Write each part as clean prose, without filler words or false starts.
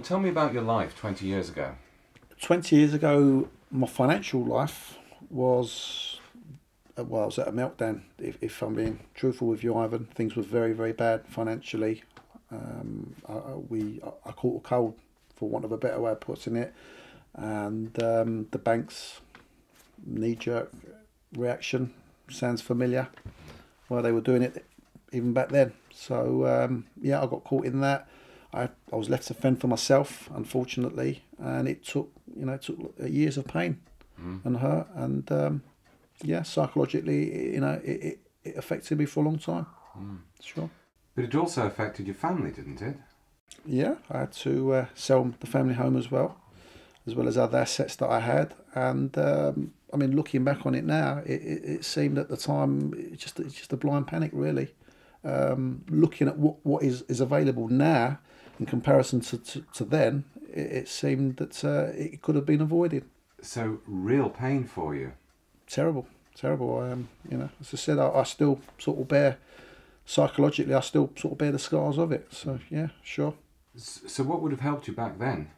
Tell me about your life 20 years ago. 20 years ago, my financial life was, well, I was at a meltdown. If I'm being truthful with you, Ivan, things were very, very bad financially. I caught a cold, for want of a better way of putting it, and the bank's knee-jerk reaction sounds familiar. Well, they were doing it even back then. So yeah, I got caught in that. I was left to fend for myself, unfortunately, and it took years of pain and hurt, and yeah, psychologically, it affected me for a long time. Sure. But it also affected your family, didn't it? Yeah, I had to sell the family home as well as other assets that I had, and I mean, looking back on it now, it seemed at the time it's just a blind panic, really. Looking at what is available now in comparison to then, it seemed that it could have been avoided. So real pain for you. Terrible. As I said, I still sort of bear, psychologically, I still sort of bear the scars of it. So yeah, sure. So what would have helped you back then?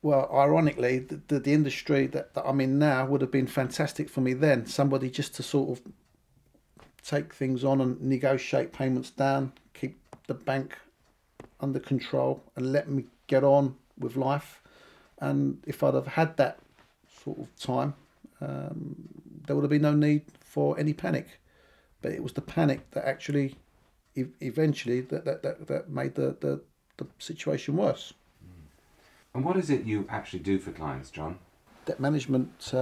Well, ironically, the industry that I'm in now would have been fantastic for me then. Somebody just to sort of take things on and negotiate payments down, keep the bank under control and let me get on with life. And if I'd have had that sort of time, there would have been no need for any panic. But it was the panic that actually eventually that made the situation worse. And what is it you actually do for clients, John? Debt management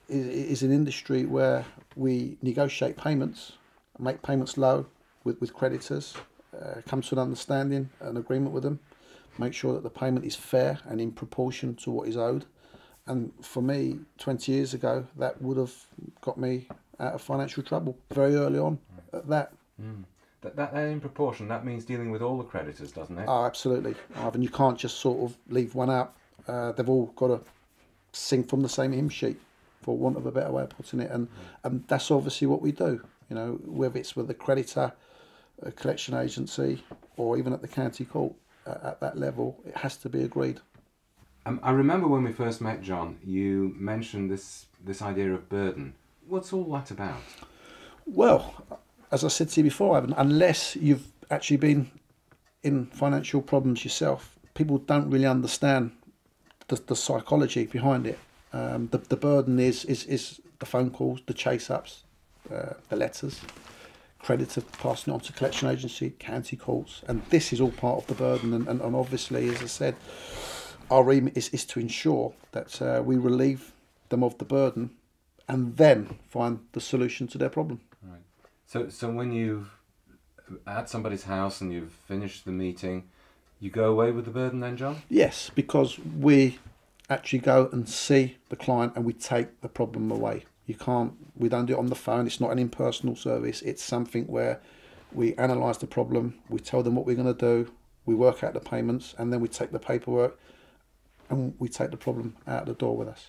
is an industry where we negotiate payments, make payments low with creditors, come to an understanding, an agreement with them, make sure that the payment is fair and in proportion to what is owed. And for me, 20 years ago, that would have got me out of financial trouble very early on at that. That in proportion, that means dealing with all the creditors, doesn't it? Oh, absolutely. Ivan, you can't just sort of leave one out. They've all got to sing from the same hymn sheet, for want of a better way of putting it. And that's obviously what we do. Whether it's with a creditor, a collection agency, or even at the county court, at that level, it has to be agreed. I remember when we first met, John, you mentioned this idea of burden. What's all that about? Well, as I said to you before, Ivan, unless you've actually been in financial problems yourself, people don't really understand the psychology behind it. The burden is the phone calls, the chase-ups, the letters, creditor passing it on to collection agency, county courts, and this is all part of the burden. And obviously, as I said, our remit is to ensure that we relieve them of the burden and then find the solution to their problem. Right. So when you've at somebody's house and you've finished the meeting, you go away with the burden then, John? Yes, because we actually go and see the client and we take the problem away. We don't do it on the phone. It's not an impersonal service. It's something where we analyse the problem, we tell them what we're going to do, we work out the payments, and then we take the paperwork and we take the problem out the door with us.